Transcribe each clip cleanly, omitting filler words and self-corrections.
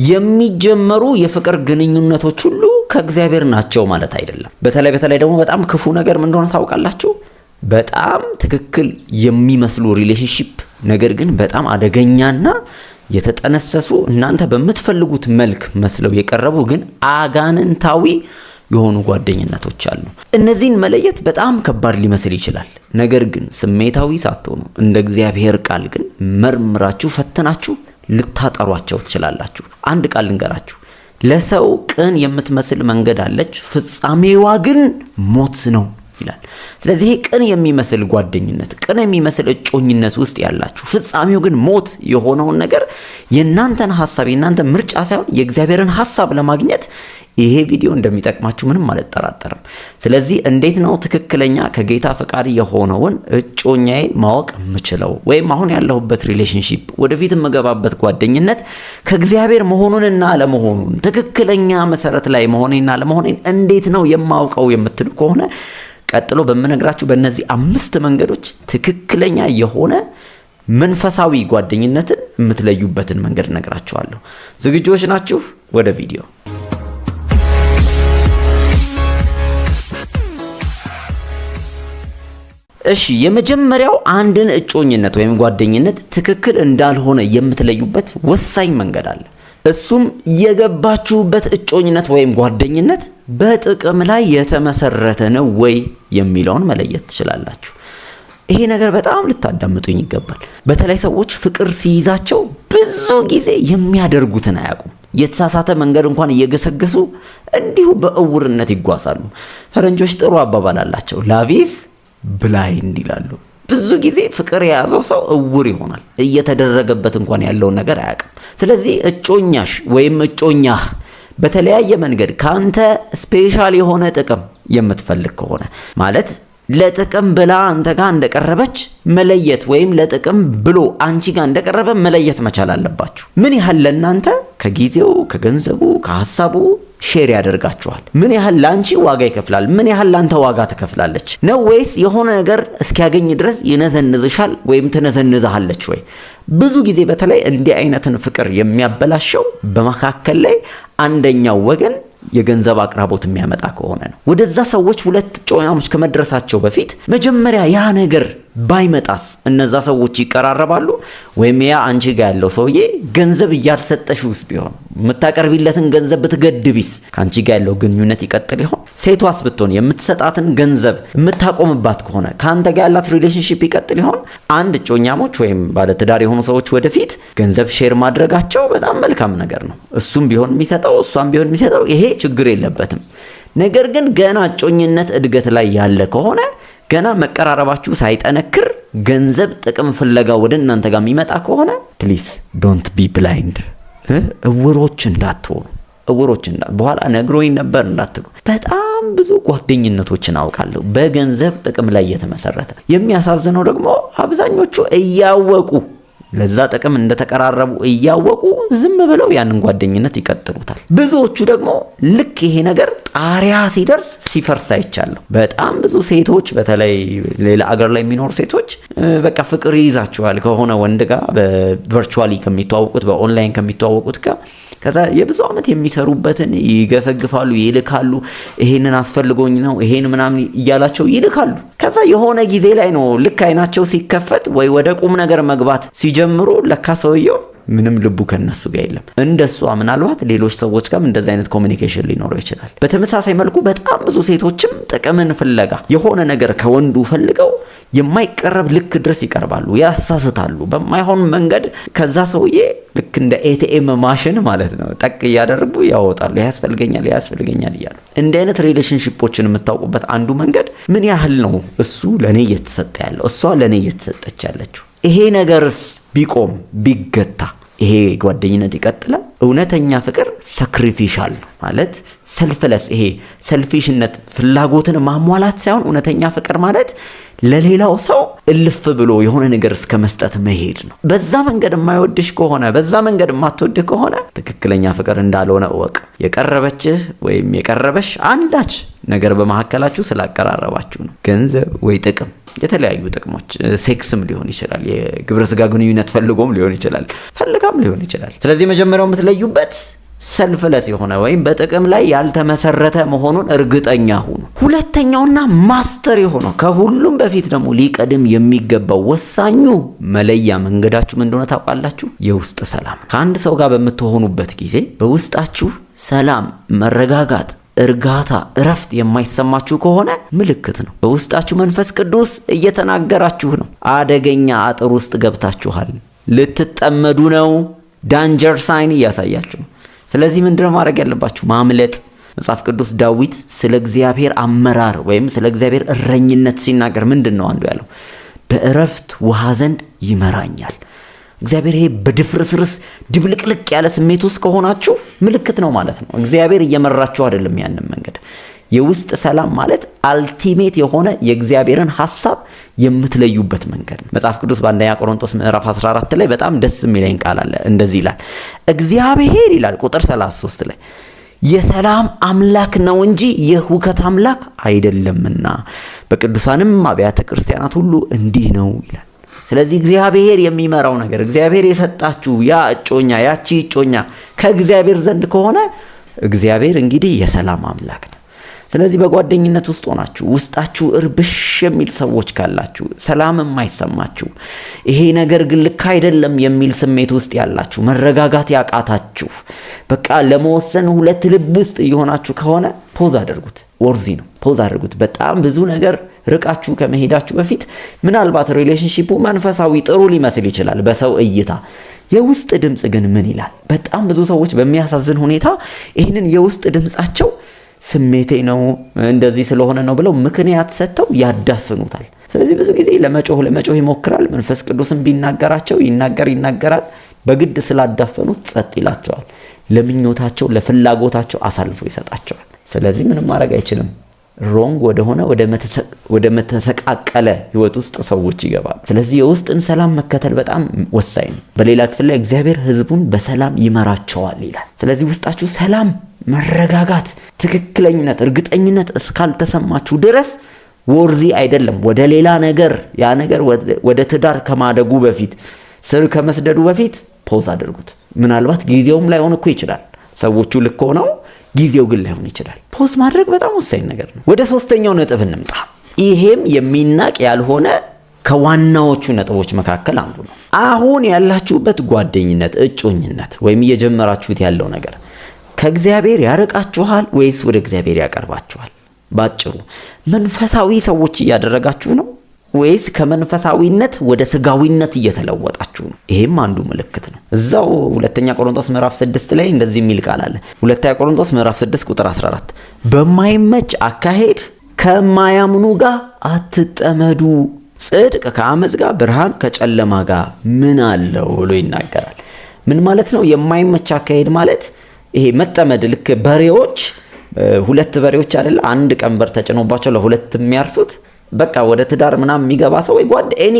የሚጀመሩ የፍቅር ግንኙነቶች ሁሉ ከእግዚአብሔር ናቸው ማለት አይደለም። በተለይ ደግሞ በጣም ክፉ ነገር ምን እንደሆነ ታውቃላችሁ? በጣም ትክክል የሚመስሉ ሪሌሽንሺፕ ነገር ግን በጣም አደገኛና የተጠነሰሱ እናንተ በምትፈልጉት መልክ መስለው የቀረቡ ግን አጋንንታዊ የሆኑ ጓደኝነቶች አሉ። እነዚህን መለየት በጣም ከባድ ሊመስል ይችላል። ነገር ግን ስሜታዊ ሳትሆኑ እንደ እግዚአብሔር ቃል ግን መርምራችሁ ፈትናችሁ ልታጠሯቸው ትችላላችሁ። አንድ ቃል ልንገራችሁ። ለሰው ቅን የምትመስል መንገድ አለች፣ ፍጻሜዋ ግን ሞት ነው ይላል። ስለዚህ ቅን የሚመስል ጓደኝነት፣ ቅን የሚመስል እጮኝነት ውስጥ ያላችሁ ፍጻሜው ግን ሞት የሆነውን ነገር የናንተን ሐሳብ የናንተን ምርጫ ሳይሆን የእግዚአብሔርን ሐሳብ ለማግኘት ይሄ ቪዲዮ እንደሚጠቅማችሁ ምንም አልጠራጠርም። ስለዚህ እንዴት ነው ትክክለኛ ከጌታ ፈቃድ የሆነውን እጮኛዬን ማወቅ የምችለው? ወይም አሁን ያለሁበት ሪሌሽንሺፕ ወደፊት የምገባበት ጓደኝነት ከእግዚአብሔር መሆኑንና አለመሆኑን ትክክለኛ መሰረት ላይ መሆኔና አለመሆኔን እንዴት ነው የማውቀው የምትሉ ከሆነ ቀጥሎ በመነግራችሁ በእነዚህ 5 መንገዶች ትክክለኛ የሆነ መንፈሳዊ ጓደኝነትን የምትለዩበትን መንገድ ነግራችኋለሁ። ዝግጁዎች ናችሁ? ወደ ቪዲዮ። እሺ፣ የመጀመሪያው አንድን እጮኝነት ወይም ጓደኝነት ትክክል እንዳልሆነ የምትለዩበት ወሳኝ መንገድ አለ። እሱም የገባችሁበት እጮኝነት ወይም ጓደኝነት በጥቅም ላይ የተመሰረተ ነው ወይ የሚለውን መለየት ትችላላችሁ። ይሄ ነገር በጣም ልታዳምጡኝ ይገባል። በተለይ ሰዎች ፍቅር ሲይዛቸው ብዙ ጊዜ የሚያደርጉትን አያውቁም። የተሳሳተ መንገድ እንኳን እየገሰገሱ እንዲሁ በእውርነት ይጓዛሉ። ፈረንጆች ጥሩ አባባል አላቸው፣ ላቪዝ ብላይንድ ይላሉ። ብዙ ጊዜ ፍቅር የያዘው ሰው እውር ይሆናል። እየተደረገበት እንኳን ያለውን ነገር አያውቅም። ስለዚህ እጮኛሽ ወይም እጮኛህ በተለያየ መንገድ ካንተ ስፔሻል የሆነ ጥቅም የምትፈልግ ከሆነ ማለት ለጥቅም ብላ አንተ ጋር እንደቀረበች መለየት ወይም ለጥቅም ብሎ አንቺ ጋር እንደቀረበ መለየት መቻል አለባችሁ። ምን ያህል ለእናንተ ከጊዜው፣ ከገንዘቡ፣ ከሐሳቡ ሼር ያደርጋችኋል? ምን ያህል ላንቺ ዋጋ ይከፍላል? ምን ያህል ላንተ ዋጋ ትከፍላለች ነው? ወይስ የሆነ ነገር እስኪያገኝ ድረስ ይነዘንዝሻል ወይም ትነዘንዝሃለች ወይ? ብዙ ጊዜ በተለይ እንዲህ አይነትን ፍቅር የሚያበላሸው በመካከል ላይ አንደኛው ወገን የገንዘብ አቅራቦት የሚያመጣ ከሆነ ነው። ወደዛ ሰዎች ሁለት ጮኛሞች ከመድረሳቸው በፊት መጀመሪያ ያ ነገር ባይመጣስ እነዛ ሰዎች ይቀራረባሉ? ወይም ያ አንቺ ጋር ያለው ሰውዬ ገንዘብ እያልሰጠሽውስ ቢሆን የምታቀርቢለትን ገንዘብ ብትገድቢስ ካንቺ ጋር ያለው ግንኙነት ይቀጥል ይሆን? ሴቷስ ብትሆን የምትሰጣትን ገንዘብ የምታቆምባት ከሆነ ካንተ ጋር ያላት ሪሌሽንሺፕ ይቀጥል ይሆን? አንድ ጮኛሞች ወይም ባለትዳር የሆኑ ሰዎች ወደፊት ገንዘብ ሼር ማድረጋቸው በጣም መልካም ነገር ነው። እሱም ቢሆን የሚሰጠው እሷም ቢሆን የሚሰጠው ይሄ ችግር የለበትም። ነገር ግን ገና ጮኝነት እድገት ላይ ያለ ከሆነ ገና መቀራረባችሁ ሳይጠነክር ገንዘብ ጥቅም ፍለጋ ወደ እናንተ ጋር የሚመጣ ከሆነ ፕሊዝ ዶንት ቢ ብላይንድ፣ እውሮች እንዳትሆኑ። በኋላ ነግሮኝ ነበር እንዳትሉ። በጣም ብዙ ጓደኝነቶችን አውቃለሁ በገንዘብ ጥቅም ላይ የተመሰረተ። የሚያሳዝነው ደግሞ አብዛኞቹ እያወቁ ለዛ ጥቅም እንደተቀራረቡ እያወቁ ዝም ብለው ያንን ጓደኝነት ይቀጥሉታል። ብዙዎቹ ደግሞ ልክ ይሄ ነገር ጣሪያ ሲደርስ ሲፈርስ አይቻለሁ። በጣም ብዙ ሴቶች በተለይ ሌላ አገር ላይ የሚኖሩ ሴቶች በቃ ፍቅር ይይዛቸዋል ከሆነ ወንድ ጋር በቨርቹዋሊ ከሚተዋወቁት በኦንላይን ከሚተዋወቁት ጋር። ከዛ የብዙ ዓመት የሚሰሩበትን ይገፈግፋሉ፣ ይልካሉ። ይሄንን አስፈልጎኝ ነው ይሄን ምናምን እያላቸው ይልካሉ። ከዛ የሆነ ጊዜ ላይ ነው ልክ አይናቸው ሲከፈት ወይ ወደ ቁም ነገር መግባት ሲጀምሩ ለካ ሰውየው ምንም ልቡ ከነሱ ጋር የለም። እንደሷ ምናልባት ሌሎች ሰዎች ጋርም እንደዚህ አይነት ኮሙኒኬሽን ሊኖረው ይችላል። በተመሳሳይ መልኩ በጣም ብዙ ሴቶችም ጥቅምን ፍለጋ የሆነ ነገር ከወንዱ ፈልገው የማይቀረብ ልክ ድረስ ይቀርባሉ፣ ያሳስታሉ በማይሆን መንገድ። ከዛ ሰውዬ ልክ እንደ ኤቲኤም ማሽን ማለት ነው ጠቅ እያደረጉ ያወጣሉ። ያስፈልገኛል እያሉ። እንዲህ አይነት ሪሌሽንሺፖችን የምታውቁበት አንዱ መንገድ ምን ያህል ነው እሱ ለኔ እየተሰጠ ያለው፣ እሷ ለኔ እየተሰጠች ያለችው። ይሄ ነገርስ ቢቆም ቢገታ ይሄ ጓደኝነት ይቀጥላል? እውነተኛ ፍቅር ሳክሪፊሻል ማለት ሰልፍለስ፣ ይሄ ሰልፊሽነት ፍላጎትን ማሟላት ሳይሆን እውነተኛ ፍቅር ማለት ለሌላው ሰው እልፍ ብሎ የሆነ ነገር እስከ መስጠት መሄድ ነው። በዛ መንገድ የማይወድሽ ከሆነ በዛ መንገድ የማትወድህ ከሆነ ትክክለኛ ፍቅር እንዳልሆነ እወቅ። የቀረበችህ ወይም የቀረበሽ አንዳች ነገር በመካከላችሁ ስላቀራረባችሁ ነው። ገንዘብ ወይ ጥቅም፣ የተለያዩ ጥቅሞች፣ ሴክስም ሊሆን ይችላል። የግብረ ስጋ ግንኙነት ፈልጎም ሊሆን ይችላል፣ ፈልጋም ሊሆን ይችላል። ስለዚህ መጀመሪያው የምትለዩበት ሰልፍለስ የሆነ ወይም በጥቅም ላይ ያልተመሰረተ መሆኑን እርግጠኛ ሁኑ። ሁለተኛውና ማስተር የሆነው ከሁሉም በፊት ደግሞ ሊቀድም የሚገባው ወሳኙ መለያ መንገዳችሁ ምን እንደሆነ ታውቃላችሁ? የውስጥ ሰላም። ከአንድ ሰው ጋር በምትሆኑበት ጊዜ በውስጣችሁ ሰላም፣ መረጋጋት፣ እርጋታ፣ እረፍት የማይሰማችሁ ከሆነ ምልክት ነው። በውስጣችሁ መንፈስ ቅዱስ እየተናገራችሁ ነው። አደገኛ አጥር ውስጥ ገብታችኋል፣ ልትጠመዱ ነው። ዳንጀር ሳይን እያሳያችሁ ነው። ስለዚህ ምንድነው ማድረግ ያለባችሁ? ማምለጥ። መጽሐፍ ቅዱስ ዳዊት ስለ እግዚአብሔር አመራር ወይም ስለ እግዚአብሔር እረኝነት ሲናገር ምንድነው አንዱ ያለው? በእረፍት ውሃ ዘንድ ይመራኛል። እግዚአብሔር ይሄ በድፍርስርስ ድብልቅልቅ ያለ ስሜት ውስጥ ከሆናችሁ ምልክት ነው ማለት ነው። እግዚአብሔር እየመራችሁ አይደለም ያንን መንገድ። የውስጥ ሰላም ማለት አልቲሜት የሆነ የእግዚአብሔርን ሐሳብ የምትለዩበት መንገድ ነው። መጽሐፍ ቅዱስ በአንደኛ ቆሮንቶስ ምዕራፍ 14 ላይ በጣም ደስ የሚለኝ ቃል አለ። እንደዚህ ይላል፣ እግዚአብሔር ይላል ቁጥር 33 ላይ የሰላም አምላክ ነው እንጂ የሁከት አምላክ አይደለምና በቅዱሳንም አብያተ ክርስቲያናት ሁሉ እንዲህ ነው ይላል። ስለዚህ እግዚአብሔር የሚመራው ነገር፣ እግዚአብሔር የሰጣችሁ ያ እጮኛ፣ ያቺ እጮኛ ከእግዚአብሔር ዘንድ ከሆነ እግዚአብሔር እንግዲህ የሰላም አምላክ ነው። ስለዚህ በጓደኝነት ውስጥ ሆናችሁ ውስጣችሁ እርብሽ የሚል ሰዎች ካላችሁ፣ ሰላም የማይሰማችሁ፣ ይሄ ነገር ግን ልክ አይደለም የሚል ስሜት ውስጥ ያላችሁ፣ መረጋጋት ያቃታችሁ፣ በቃ ለመወሰን ሁለት ልብ ውስጥ እየሆናችሁ ከሆነ ፖዝ አድርጉት። ወርዚ ነው፣ ፖዝ አድርጉት። በጣም ብዙ ነገር ርቃችሁ ከመሄዳችሁ በፊት ምናልባት ሪሌሽንሺፑ መንፈሳዊ ጥሩ ሊመስል ይችላል በሰው እይታ። የውስጥ ድምጽ ግን ምን ይላል? በጣም ብዙ ሰዎች በሚያሳዝን ሁኔታ ይህንን የውስጥ ድምጻቸው ስሜቴ ነው እንደዚህ ስለሆነ ነው ብለው ምክንያት ሰጥተው ያዳፍኑታል። ስለዚህ ብዙ ጊዜ ለመጮህ ይሞክራል። መንፈስ ቅዱስም ቢናገራቸው ይናገራል። በግድ ስላዳፈኑት ጸጥ ይላቸዋል። ለምኞታቸው ለፍላጎታቸው አሳልፎ ይሰጣቸዋል። ስለዚህ ምንም ማድረግ አይችልም። ሮንግ ወደ መተሰቃቀለ ህይወት ውስጥ ሰዎች ይገባሉ። ስለዚህ የውስጥን ሰላም መከተል በጣም ወሳኝ ነው። በሌላ ክፍል ላይ እግዚአብሔር ህዝቡን በሰላም ይመራቸዋል ይላል። ስለዚህ ውስጣችሁ ሰላም፣ መረጋጋት፣ ትክክለኝነት፣ እርግጠኝነት እስካልተሰማችሁ ድረስ ወርዚ አይደለም። ወደ ሌላ ነገር ያ ነገር ወደ ትዳር ከማደጉ በፊት ስር ከመስደዱ በፊት ፖዝ አድርጉት። ምናልባት ጊዜውም ላይ ሆነ እኮ ይችላል። ሰዎቹ ልክ ሆነው ጊዜው ግን ላይሆን ይችላል። ፖዝ ማድረግ በጣም ወሳኝ ነገር ነው። ወደ ሶስተኛው ነጥብ እንምጣ። ይሄም የሚናቅ ያልሆነ ከዋናዎቹ ነጥቦች መካከል አንዱ ነው። አሁን ያላችሁበት ጓደኝነት፣ እጮኝነት ወይም እየጀመራችሁት ያለው ነገር ከእግዚአብሔር ያርቃችኋል ወይስ ወደ እግዚአብሔር ያቀርባችኋል? ባጭሩ መንፈሳዊ ሰዎች እያደረጋችሁ ነው ወይስ ከመንፈሳዊነት ወደ ስጋዊነት እየተለወጣችሁ ነው? ይሄም አንዱ ምልክት ነው። እዛው ሁለተኛ ቆሮንቶስ ምዕራፍ 6 ላይ እንደዚህ የሚል ቃል አለ። ሁለተኛ ቆሮንቶስ ምዕራፍ 6 ቁጥር 14 በማይመች አካሄድ ከማያምኑ ጋር አትጠመዱ፣ ጽድቅ ከአመጽ ጋር፣ ብርሃን ከጨለማ ጋር ምን አለው ብሎ ይናገራል። ምን ማለት ነው? የማይመች አካሄድ ማለት ይሄ መጠመድ፣ ልክ በሬዎች ሁለት በሬዎች አይደለ አንድ ቀንበር ተጭኖባቸው ለሁለት የሚያርሱት፣ በቃ ወደ ትዳር ምናምን የሚገባ ሰው ወይ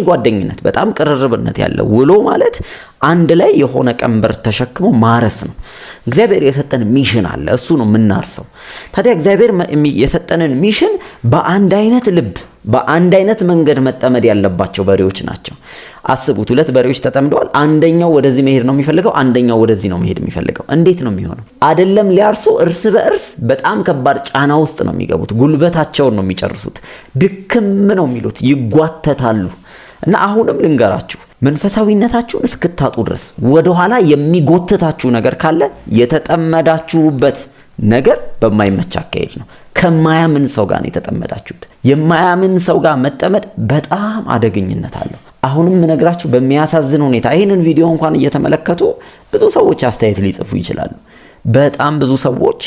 ጓደኝነት በጣም ቅርርብነት ያለው ውሎ ማለት አንድ ላይ የሆነ ቀንበር ተሸክሞ ማረስ ነው። እግዚአብሔር የሰጠን ሚሽን አለ፣ እሱ ነው የምናርሰው። ታዲያ እግዚአብሔር የሰጠንን ሚሽን በአንድ አይነት ልብ በአንድ አይነት መንገድ መጠመድ ያለባቸው በሬዎች ናቸው። አስቡት፣ ሁለት በሬዎች ተጠምደዋል። አንደኛው ወደዚህ መሄድ ነው የሚፈልገው፣ አንደኛው ወደዚህ ነው መሄድ የሚፈልገው። እንዴት ነው የሚሆነው? አይደለም ሊያርሱ፣ እርስ በእርስ በጣም ከባድ ጫና ውስጥ ነው የሚገቡት። ጉልበታቸውን ነው የሚጨርሱት። ድክም ነው የሚሉት፣ ይጓተታሉ። እና አሁንም ልንገራችሁ፣ መንፈሳዊነታችሁን እስክታጡ ድረስ ወደኋላ የሚጎትታችሁ ነገር ካለ የተጠመዳችሁበት ነገር በማይመች አካሄድ ነው። ከማያምን ሰው ጋር ነው የተጠመዳችሁት። የማያምን ሰው ጋር መጠመድ በጣም አደገኝነት አለው። አሁንም ምነግራችሁ በሚያሳዝን ሁኔታ ይህንን ቪዲዮ እንኳን እየተመለከቱ ብዙ ሰዎች አስተያየት ሊጽፉ ይችላሉ። በጣም ብዙ ሰዎች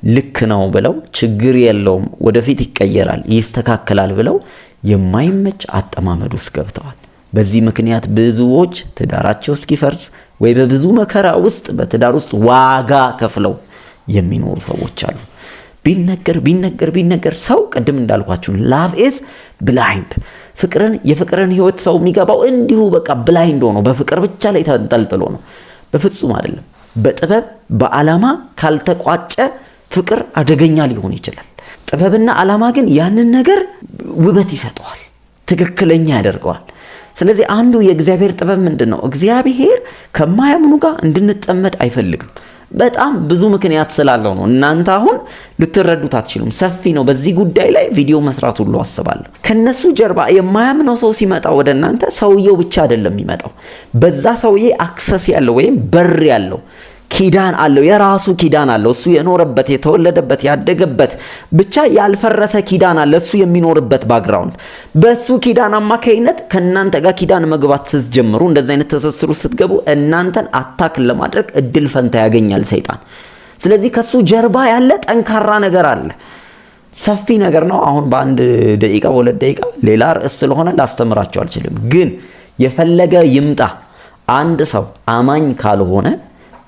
ልክ ነው ብለው ችግር የለውም ወደፊት ይቀየራል ይስተካከላል ብለው የማይመች አጠማመድ ውስጥ ገብተዋል። በዚህ ምክንያት ብዙዎች ትዳራቸው እስኪፈርስ ወይ በብዙ መከራ ውስጥ በትዳር ውስጥ ዋጋ ከፍለው የሚኖሩ ሰዎች አሉ። ቢነገር ሰው ቅድም እንዳልኳችሁ ላቭ ኢዝ ብላይንድ የፍቅርን ህይወት ሰው የሚገባው እንዲሁ በቃ ብላይንድ ሆኖ በፍቅር ብቻ ላይ ተንጠልጥሎ ነው። በፍጹም አይደለም። በጥበብ በዓላማ ካልተቋጨ ፍቅር አደገኛ ሊሆን ይችላል። ጥበብና ዓላማ ግን ያንን ነገር ውበት ይሰጠዋል፣ ትክክለኛ ያደርገዋል። ስለዚህ አንዱ የእግዚአብሔር ጥበብ ምንድነው? እግዚአብሔር ከማያምኑ ጋር እንድንጠመድ አይፈልግም። በጣም ብዙ ምክንያት ስላለው ነው። እናንተ አሁን ልትረዱት አትችሉም። ሰፊ ነው። በዚህ ጉዳይ ላይ ቪዲዮ መስራት ሁሉ አስባለሁ። ከነሱ ጀርባ የማያምነው ሰው ሲመጣ ወደ እናንተ ሰውየው ብቻ አይደለም የሚመጣው። በዛ ሰውዬ አክሰስ ያለው ወይም በር ያለው ኪዳን አለው፣ የራሱ ኪዳን አለው። እሱ የኖረበት የተወለደበት ያደገበት ብቻ ያልፈረሰ ኪዳን አለ፣ እሱ የሚኖርበት ባክግራውንድ። በሱ ኪዳን አማካይነት ከእናንተ ጋር ኪዳን መግባት ስትጀምሩ፣ እንደዚህ አይነት ትስስሩ ስትገቡ እናንተን አታክ ለማድረግ እድል ፈንታ ያገኛል ሰይጣን። ስለዚህ ከሱ ጀርባ ያለ ጠንካራ ነገር አለ። ሰፊ ነገር ነው። አሁን በአንድ ደቂቃ በሁለት ደቂቃ ሌላ ርዕስ ስለሆነ ላስተምራቸው አልችልም። ግን የፈለገ ይምጣ አንድ ሰው አማኝ ካልሆነ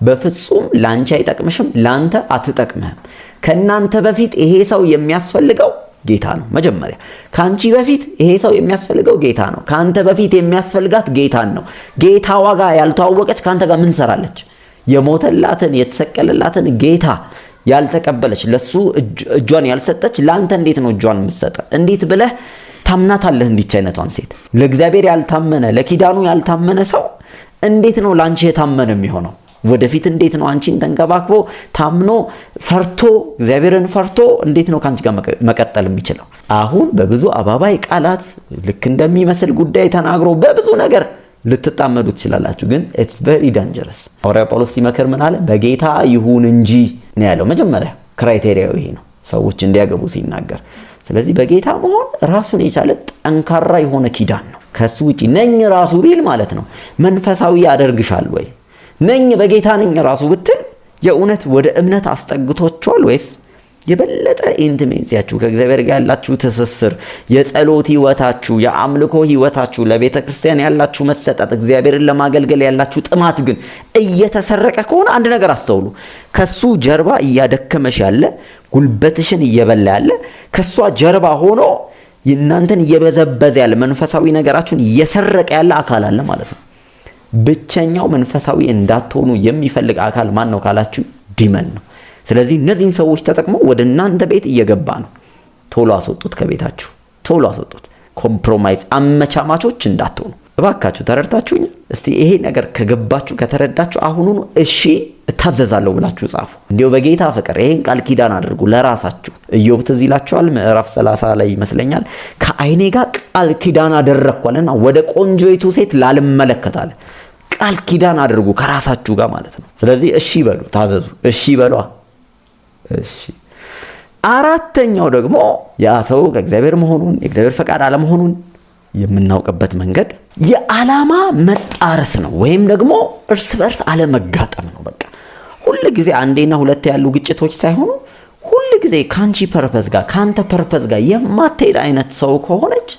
በፍጹም ላንቺ አይጠቅምሽም፣ ላንተ አትጠቅምህም። ከናንተ በፊት ይሄ ሰው የሚያስፈልገው ጌታ ነው። መጀመሪያ ካንቺ በፊት ይሄ ሰው የሚያስፈልገው ጌታ ነው። ካንተ በፊት የሚያስፈልጋት ጌታን ነው። ጌታዋ ጋር ያልተዋወቀች ካንተ ጋር ምን ሰራለች? የሞተላትን የተሰቀለላትን ጌታ ያልተቀበለች፣ ለሱ እጇን ያልሰጠች ላንተ እንዴት ነው እጇን የምትሰጠ? እንዴት ብለህ ታምናታለህ? እንዲች አይነቷን ሴት ለእግዚአብሔር ያልታመነ ለኪዳኑ ያልታመነ ሰው እንዴት ነው ላንቺ የታመነ የሚሆነው? ወደፊት እንዴት ነው አንቺን ተንከባክቦ ታምኖ ፈርቶ እግዚአብሔርን ፈርቶ እንዴት ነው ካንቺ ጋር መቀጠል የሚችለው? አሁን በብዙ አባባይ ቃላት ልክ እንደሚመስል ጉዳይ ተናግሮ በብዙ ነገር ልትጣመዱ ትችላላችሁ። ግን it's very dangerous። ሐዋርያው ጳውሎስ ሲመክር ምን አለ? በጌታ ይሁን እንጂ ነው ያለው። መጀመሪያ ክራይቴሪያው ይሄ ነው ሰዎች እንዲያገቡ ሲናገር። ስለዚህ በጌታ መሆን ራሱን የቻለ ጠንካራ የሆነ ኪዳን ነው። ከሱ ውጪ ነኝ ራሱ ቢል ማለት ነው መንፈሳዊ ያደርግሻል ወይ? ነኝ በጌታ ነኝ ራሱ ብትል የእውነት ወደ እምነት አስጠግቶቻል ወይስ የበለጠ ኢንቲሜሲያችሁ ከእግዚአብሔር ጋር ያላችሁ ትስስር፣ የጸሎት ህይወታችሁ፣ የአምልኮ ህይወታችሁ፣ ለቤተ ክርስቲያን ያላችሁ መሰጠት፣ እግዚአብሔርን ለማገልገል ያላችሁ ጥማት ግን እየተሰረቀ ከሆነ አንድ ነገር አስተውሉ። ከሱ ጀርባ እያደከመሽ ያለ፣ ጉልበትሽን እየበላ ያለ፣ ከሷ ጀርባ ሆኖ እናንተን እየበዘበዘ ያለ፣ መንፈሳዊ ነገራችሁን እየሰረቀ ያለ አካል አለ ማለት ነው። ብቸኛው መንፈሳዊ እንዳትሆኑ የሚፈልግ አካል ማን ነው ካላችሁ ዲመን ነው። ስለዚህ እነዚህን ሰዎች ተጠቅመው ወደ እናንተ ቤት እየገባ ነው። ቶሎ አስወጡት ከቤታችሁ፣ ቶሎ አስወጡት። ኮምፕሮማይዝ አመቻማቾች እንዳትሆኑ እባካችሁ። ተረድታችሁኝ? እስቲ ይሄ ነገር ከገባችሁ ከተረዳችሁ አሁኑኑ እሺ እታዘዛለሁ ብላችሁ ጻፉ። እንዲሁ በጌታ ፍቅር ይሄን ቃል ኪዳን አድርጉ ለራሳችሁ። ኢዮብ ትዝ ይላችኋል፣ ምዕራፍ 30 ላይ ይመስለኛል። ከአይኔ ጋር ቃል ኪዳን አደረግኳልና ወደ ቆንጆይቱ ሴት ላልመለከት አለ። ቃል ኪዳን አድርጉ ከራሳችሁ ጋር ማለት ነው። ስለዚህ እሺ በሉ፣ ታዘዙ፣ እሺ በሉ። እሺ አራተኛው ደግሞ ያ ሰው ከእግዚአብሔር መሆኑን የእግዚአብሔር ፈቃድ አለመሆኑን የምናውቅበት መንገድ የዓላማ መጣረስ ነው፣ ወይም ደግሞ እርስ በርስ አለመጋጠም ነው። በቃ ሁሉ ጊዜ አንዴና ሁለቴ ያሉ ግጭቶች ሳይሆኑ ሁሉ ጊዜ ካንቺ ፐርፐዝ ጋር ካንተ ፐርፐዝ ጋር የማትሄድ አይነት ሰው ከሆነች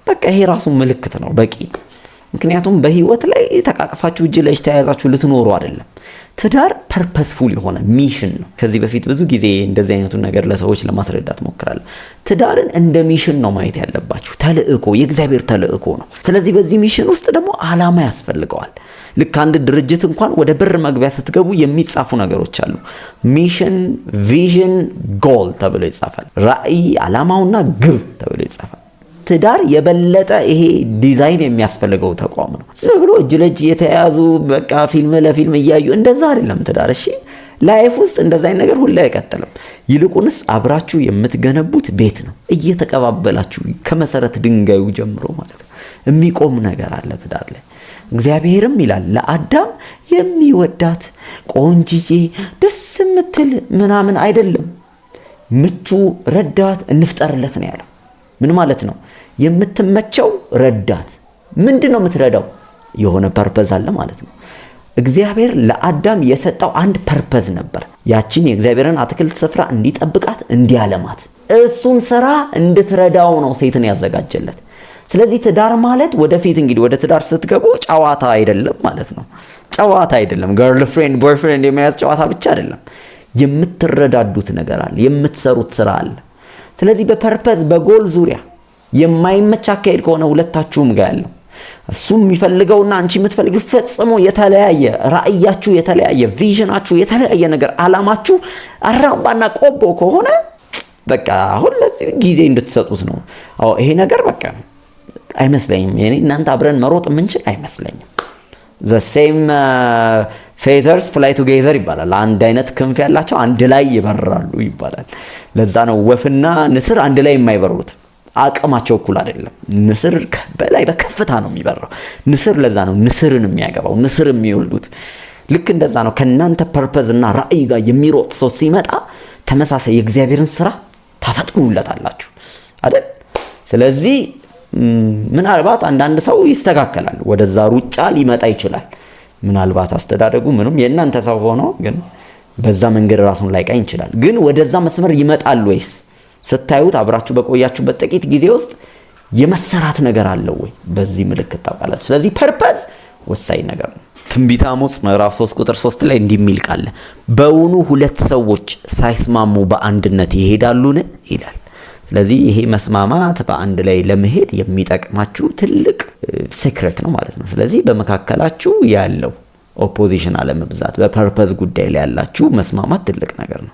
በቃ ይሄ ራሱ ምልክት ነው፣ በቂ። ምክንያቱም በህይወት ላይ ተቃቅፋችሁ እጅ ለእጅ ተያያዛችሁ ልትኖሩ አይደለም። ትዳር ፐርፐስፉል የሆነ ሚሽን ነው። ከዚህ በፊት ብዙ ጊዜ እንደዚህ አይነቱን ነገር ለሰዎች ለማስረዳት ሞክራለሁ። ትዳርን እንደ ሚሽን ነው ማየት ያለባችሁ። ተልእኮ፣ የእግዚአብሔር ተልእኮ ነው። ስለዚህ በዚህ ሚሽን ውስጥ ደግሞ ዓላማ ያስፈልገዋል። ልክ አንድ ድርጅት እንኳን ወደ በር መግቢያ ስትገቡ የሚጻፉ ነገሮች አሉ። ሚሽን፣ ቪዥን፣ ጎል ተብሎ ይጻፋል። ራዕይ፣ ዓላማውና ግብ ተብሎ ይጻፋል። ትዳር የበለጠ ይሄ ዲዛይን የሚያስፈልገው ተቋም ነው። ዝም ብሎ እጅ ለእጅ የተያያዙ በቃ ፊልም ለፊልም እያዩ እንደዛ አይደለም ትዳር። እሺ ላይፍ ውስጥ እንደዛ አይነት ነገር ሁሉ አይቀጥልም። ይልቁንስ አብራችሁ የምትገነቡት ቤት ነው። እየተቀባበላችሁ ከመሰረት ድንጋዩ ጀምሮ ማለት ነው የሚቆም ነገር አለ ትዳር ላይ። እግዚአብሔርም ይላል ለአዳም የሚወዳት ቆንጂዬ ደስ የምትል ምናምን አይደለም፣ ምቹ ረዳት እንፍጠርለት ነው ያለው። ምን ማለት ነው? የምትመቸው ረዳት። ምንድነው የምትረዳው? የሆነ ፐርፐዝ አለ ማለት ነው። እግዚአብሔር ለአዳም የሰጠው አንድ ፐርፐዝ ነበር። ያችን የእግዚአብሔርን አትክልት ስፍራ እንዲጠብቃት እንዲያለማት፣ እሱን ስራ እንድትረዳው ነው ሴትን ያዘጋጀለት። ስለዚህ ትዳር ማለት ወደፊት እንግዲህ ወደ ትዳር ስትገቡ ጨዋታ አይደለም ማለት ነው። ጨዋታ አይደለም። ገርል ፍሬንድ ቦይ ፍሬንድ የመያዝ ጨዋታ ብቻ አይደለም። የምትረዳዱት ነገር አለ፣ የምትሰሩት ስራ አለ። ስለዚህ በፐርፐዝ በጎል ዙሪያ የማይመች አካሄድ ከሆነ ሁለታችሁም ጋር ያለው እሱም የሚፈልገውና አንቺ የምትፈልጊው ፈጽሞ የተለያየ ራእያችሁ የተለያየ ቪዥናችሁ የተለያየ ነገር አላማችሁ አራምባና ቆቦ ከሆነ በቃ አሁን ለዚህ ጊዜ እንድትሰጡት ነው። ይሄ ነገር በቃ አይመስለኝም። እናንተ አብረን መሮጥ የምንችል አይመስለኝም። the same feathers fly together ይባላል። አንድ አይነት ክንፍ ያላቸው አንድ ላይ ይበራሉ ይባላል። ለዛ ነው ወፍና ንስር አንድ ላይ የማይበሩት። አቅማቸው እኩል አይደለም። ንስር በላይ በከፍታ ነው የሚበራው። ንስር ለዛ ነው ንስርን የሚያገባው ንስር የሚወልዱት። ልክ እንደዛ ነው። ከናንተ ፐርፐዝ እና ራእይ ጋር የሚሮጥ ሰው ሲመጣ ተመሳሳይ የእግዚአብሔርን ስራ ታፈጥኑለታላችሁ አይደል? ስለዚህ ምናልባት አንዳንድ ሰው ይስተካከላል፣ ወደዛ ሩጫ ሊመጣ ይችላል። ምናልባት አስተዳደጉ ምንም የእናንተ ሰው ሆኖ ግን በዛ መንገድ ራሱን ላይቃኝ ይችላል። ግን ወደዛ መስመር ይመጣል ወይስ ስታዩት አብራችሁ በቆያችሁበት ጥቂት ጊዜ ውስጥ የመሰራት ነገር አለው ወይ? በዚህ ምልክት ታውቃላችሁ። ስለዚህ ፐርፐዝ ወሳኝ ነገር ነው። ትንቢተ አሞጽ ምዕራፍ 3 ቁጥር 3 ላይ እንዲህ የሚል ቃል በውኑ ሁለት ሰዎች ሳይስማሙ በአንድነት ይሄዳሉን ይላል። ስለዚህ ይሄ መስማማት በአንድ ላይ ለመሄድ የሚጠቅማችሁ ትልቅ ሴክሬት ነው ማለት ነው። ስለዚህ በመካከላችሁ ያለው ኦፖዚሽን አለመብዛት፣ በፐርፐዝ ጉዳይ ላይ ያላችሁ መስማማት ትልቅ ነገር ነው።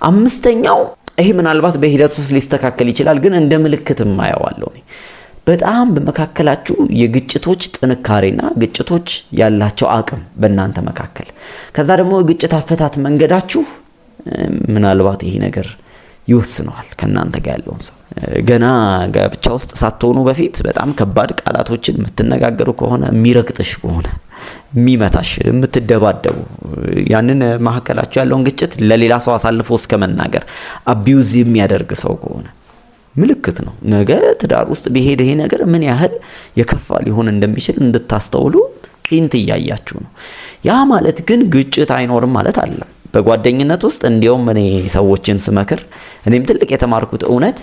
አምስተኛው ይሄ ምናልባት በሂደት ውስጥ ሊስተካከል ይችላል፣ ግን እንደ ምልክት ማያዋለው ነው። በጣም በመካከላችሁ የግጭቶች ጥንካሬና ግጭቶች ያላቸው አቅም በእናንተ መካከል፣ ከዛ ደግሞ ግጭት አፈታት መንገዳችሁ ምናልባት ይሄ ነገር ይወስነዋል ከናንተ ጋር ያለውን ሰው። ገና ጋብቻ ውስጥ ሳትሆኑ በፊት በጣም ከባድ ቃላቶችን የምትነጋገሩ ከሆነ የሚረግጥሽ ከሆነ የሚመታሽ የምትደባደቡ ያንን መሐከላችሁ ያለውን ግጭት ለሌላ ሰው አሳልፎ እስከ መናገር አቢዩዝ የሚያደርግ ሰው ከሆነ ምልክት ነው። ነገ ትዳር ውስጥ ቢሄድ ይሄ ነገር ምን ያህል የከፋ ሊሆን እንደሚችል እንድታስተውሉ ሂንት እያያችሁ ነው። ያ ማለት ግን ግጭት አይኖርም ማለት አይደለም። በጓደኝነት ውስጥ እንዲያውም እኔ ሰዎችን ስመክር እኔም ትልቅ የተማርኩት እውነት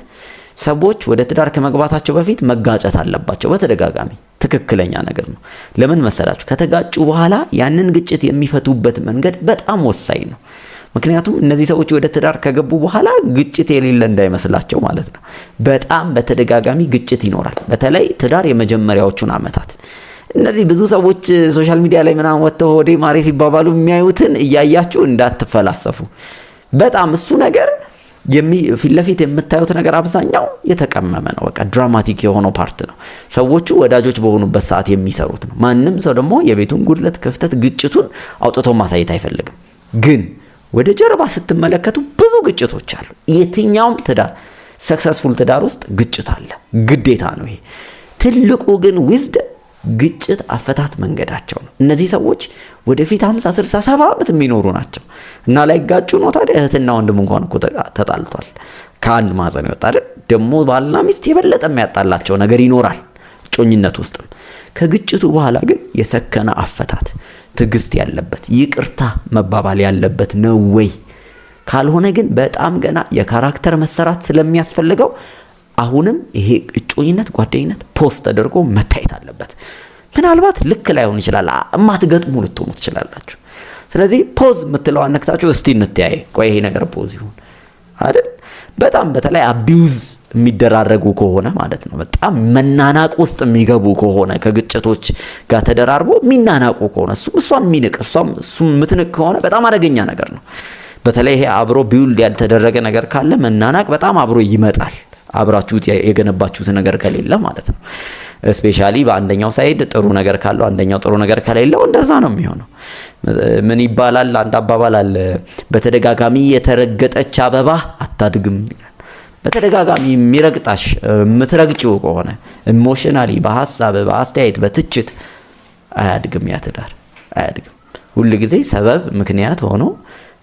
ሰዎች ወደ ትዳር ከመግባታቸው በፊት መጋጨት አለባቸው በተደጋጋሚ። ትክክለኛ ነገር ነው። ለምን መሰላችሁ? ከተጋጩ በኋላ ያንን ግጭት የሚፈቱበት መንገድ በጣም ወሳኝ ነው። ምክንያቱም እነዚህ ሰዎች ወደ ትዳር ከገቡ በኋላ ግጭት የሌለ እንዳይመስላቸው ማለት ነው። በጣም በተደጋጋሚ ግጭት ይኖራል። በተለይ ትዳር የመጀመሪያዎቹን ዓመታት እነዚህ ብዙ ሰዎች ሶሻል ሚዲያ ላይ ምናምን ወጥተው ሆዴ ማሬ ሲባባሉ የሚያዩትን እያያችሁ እንዳትፈላሰፉ። በጣም እሱ ነገር ፊት ለፊት የምታዩት ነገር አብዛኛው የተቀመመ ነው። በቃ ድራማቲክ የሆነው ፓርት ነው። ሰዎቹ ወዳጆች በሆኑበት ሰዓት የሚሰሩት ነው። ማንም ሰው ደግሞ የቤቱን ጉድለት፣ ክፍተት፣ ግጭቱን አውጥቶ ማሳየት አይፈልግም። ግን ወደ ጀርባ ስትመለከቱ ብዙ ግጭቶች አሉ። የትኛውም ትዳር ሰክሰስፉል ትዳር ውስጥ ግጭት አለ፣ ግዴታ ነው ይሄ። ትልቁ ግን ዊዝደም ግጭት አፈታት መንገዳቸው ነው። እነዚህ ሰዎች ወደፊት 50 60 70 ዓመት የሚኖሩ ናቸው እና ላይ ጋጩ ነው። ታዲያ እህትና ወንድም እንኳን እኮ ተጣልቷል፣ ከአንድ ማህፀን ይወጣ አይደል? ደግሞ ባልና ሚስት የበለጠ የሚያጣላቸው ነገር ይኖራል ጮኝነት ውስጥም። ከግጭቱ በኋላ ግን የሰከነ አፈታት፣ ትዕግስት ያለበት፣ ይቅርታ መባባል ያለበት ነው ወይ? ካልሆነ ግን በጣም ገና የካራክተር መሰራት ስለሚያስፈልገው አሁንም ይሄ እጮኝነት ጓደኝነት ፖስት ተደርጎ መታየት አለበት። ምናልባት ልክ ላይሆን ይችላል፣ ማትገጥሙ ልትሆኑ ትችላላችሁ። ስለዚህ ፖዝ የምትለው አነክታችሁ እስቲ እንተያይ፣ ቆይ ይሄ ነገር ፖዝ ይሁን አይደል? በጣም በተለይ አቢዩዝ የሚደራረጉ ከሆነ ማለት ነው፣ በጣም መናናቅ ውስጥ የሚገቡ ከሆነ ከግጭቶች ጋር ተደራርቦ የሚናናቁ ከሆነ እሷን የሚንቅ እሱም የምትንቅ ከሆነ በጣም አደገኛ ነገር ነው። በተለይ ይሄ አብሮ ቢውልድ ያልተደረገ ነገር ካለ መናናቅ በጣም አብሮ ይመጣል። አብራችሁት የገነባችሁት ነገር ከሌለ ማለት ነው። ስፔሻሊ በአንደኛው ሳይድ ጥሩ ነገር ካለው አንደኛው ጥሩ ነገር ከሌለው እንደዛ ነው የሚሆነው። ምን ይባላል? አንድ አባባል አለ፣ በተደጋጋሚ የተረገጠች አበባ አታድግም ይላል። በተደጋጋሚ የሚረግጣሽ የምትረግጪው ከሆነ ኢሞሽናሊ፣ በሐሳብ፣ በአስተያየት፣ በትችት አያድግም። ያ ትዳር አያድግም። ሁሉ ጊዜ ሰበብ ምክንያት ሆኖ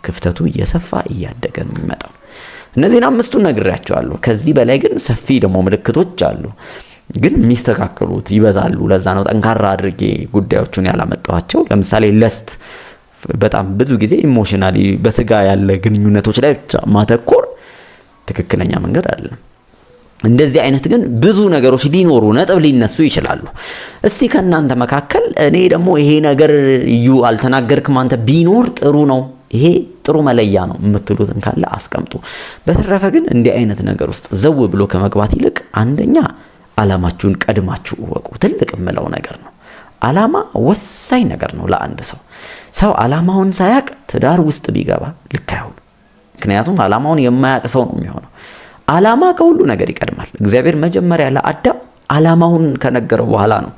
ክፍተቱ እየሰፋ እያደገ ነው የሚመጣው። እነዚህን አምስቱን ነግሬያቸዋለሁ። ከዚህ በላይ ግን ሰፊ ደግሞ ምልክቶች አሉ፣ ግን የሚስተካከሉት ይበዛሉ። ለዛ ነው ጠንካራ አድርጌ ጉዳዮቹን ያላመጣኋቸው። ለምሳሌ ለስት በጣም ብዙ ጊዜ ኢሞሽናሊ በስጋ ያለ ግንኙነቶች ላይ ብቻ ማተኮር ትክክለኛ መንገድ አይደለም። እንደዚህ አይነት ግን ብዙ ነገሮች ሊኖሩ ነጥብ ሊነሱ ይችላሉ። እስቲ ከናንተ መካከል እኔ ደግሞ ይሄ ነገር አልተናገርክም አንተ ቢኖር ጥሩ ነው፣ ይሄ ጥሩ መለያ ነው የምትሉትን ካለ አስቀምጡ። በተረፈ ግን እንዲህ አይነት ነገር ውስጥ ዘው ብሎ ከመግባት ይልቅ አንደኛ ዓላማችሁን ቀድማችሁ እወቁ። ትልቅ የምለው ነገር ነው። ዓላማ ወሳኝ ነገር ነው ለአንድ ሰው ዓላማውን ሳያቅ ትዳር ውስጥ ቢገባ ልክ አይሆን። ምክንያቱም ዓላማውን የማያቅ ሰው ነው የሚሆነው። ዓላማ ከሁሉ ነገር ይቀድማል። እግዚአብሔር መጀመሪያ ለአዳም ዓላማውን ከነገረው በኋላ ነው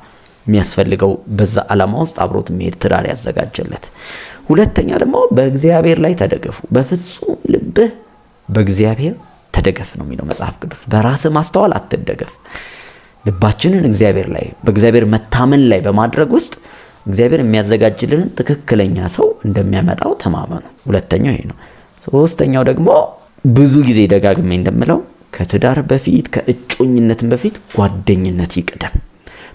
የሚያስፈልገው በዛ ዓላማ ውስጥ አብሮት የሚሄድ ትዳር ያዘጋጀለት። ሁለተኛ ደግሞ በእግዚአብሔር ላይ ተደገፉ፣ በፍጹም ልብህ በእግዚአብሔር ተደገፍ ነው የሚለው መጽሐፍ ቅዱስ። በራስህ ማስተዋል አትደገፍ። ልባችንን እግዚአብሔር ላይ በእግዚአብሔር መታመን ላይ በማድረግ ውስጥ እግዚአብሔር የሚያዘጋጅልንን ትክክለኛ ሰው እንደሚያመጣው ተማመኑ። ሁለተኛው ይሄ ነው። ሶስተኛው ደግሞ ብዙ ጊዜ ደጋግሜ እንደምለው ከትዳር በፊት ከእጮኝነትም በፊት ጓደኝነት ይቅደም።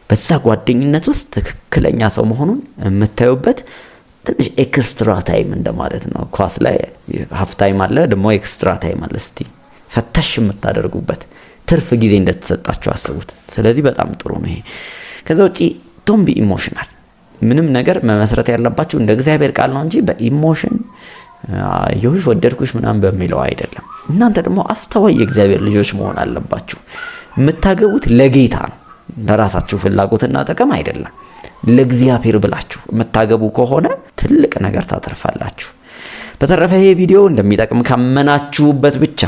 በዛ ጓደኝነት ውስጥ ትክክለኛ ሰው መሆኑን የምታዩበት ትንሽ ኤክስትራ ታይም እንደማለት ነው። ኳስ ላይ ሃፍ ታይም አለ፣ ደግሞ ኤክስትራ ታይም አለ። እስቲ ፈተሽ የምታደርጉበት ትርፍ ጊዜ እንደተሰጣችሁ አስቡት። ስለዚህ በጣም ጥሩ ነው ይሄ። ከዛ ውጪ ዶንት ቢ ኢሞሽናል። ምንም ነገር መመስረት ያለባችሁ እንደ እግዚአብሔር ቃል ነው እንጂ በኢሞሽን ይሁሽ ወደድኩሽ ምናምን በሚለው አይደለም። እናንተ ደግሞ አስተዋይ የእግዚአብሔር ልጆች መሆን አለባችሁ። የምታገቡት ለጌታ ነው፣ ለራሳችሁ ፍላጎትና ጥቅም አይደለም። ለእግዚአብሔር ብላችሁ የምታገቡ ከሆነ ትልቅ ነገር ታተርፋላችሁ። በተረፈ ይሄ ቪዲዮ እንደሚጠቅም ካመናችሁበት ብቻ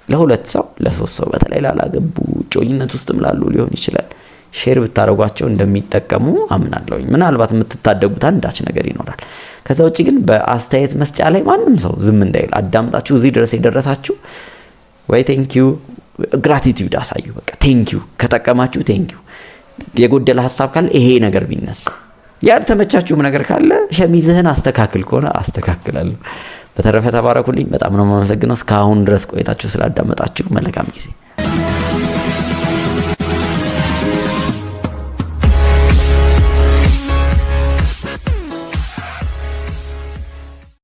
ለሁለት ሰው ለሶስት ሰው በተለይ ላላገቡ እጮኝነት ውስጥም ላሉ ሊሆን ይችላል ሼር ብታረጓቸው እንደሚጠቀሙ አምናለሁኝ። ምናልባት የምትታደጉት አንዳች ነገር ይኖራል። ከዛ ውጪ ግን በአስተያየት መስጫ ላይ ማንም ሰው ዝም እንዳይል አዳምጣችሁ እዚህ ድረስ የደረሳችሁ ወይ ቴንኪዩ ግራቲቲዩድ አሳዩ። በቃ ቴንኪዩ ከጠቀማችሁ ቴንኪዩ። የጎደለ ሐሳብ ካለ ይሄ ነገር ቢነሳ፣ ያልተመቻችሁም ነገር ካለ ሸሚዝህን አስተካክል ከሆነ አስተካክላለሁ። በተረፈ ተባረኩልኝ። በጣም ነው የማመሰግነው እስካሁን ድረስ ቆይታችሁ ስላዳመጣችሁ። መልካም ጊዜ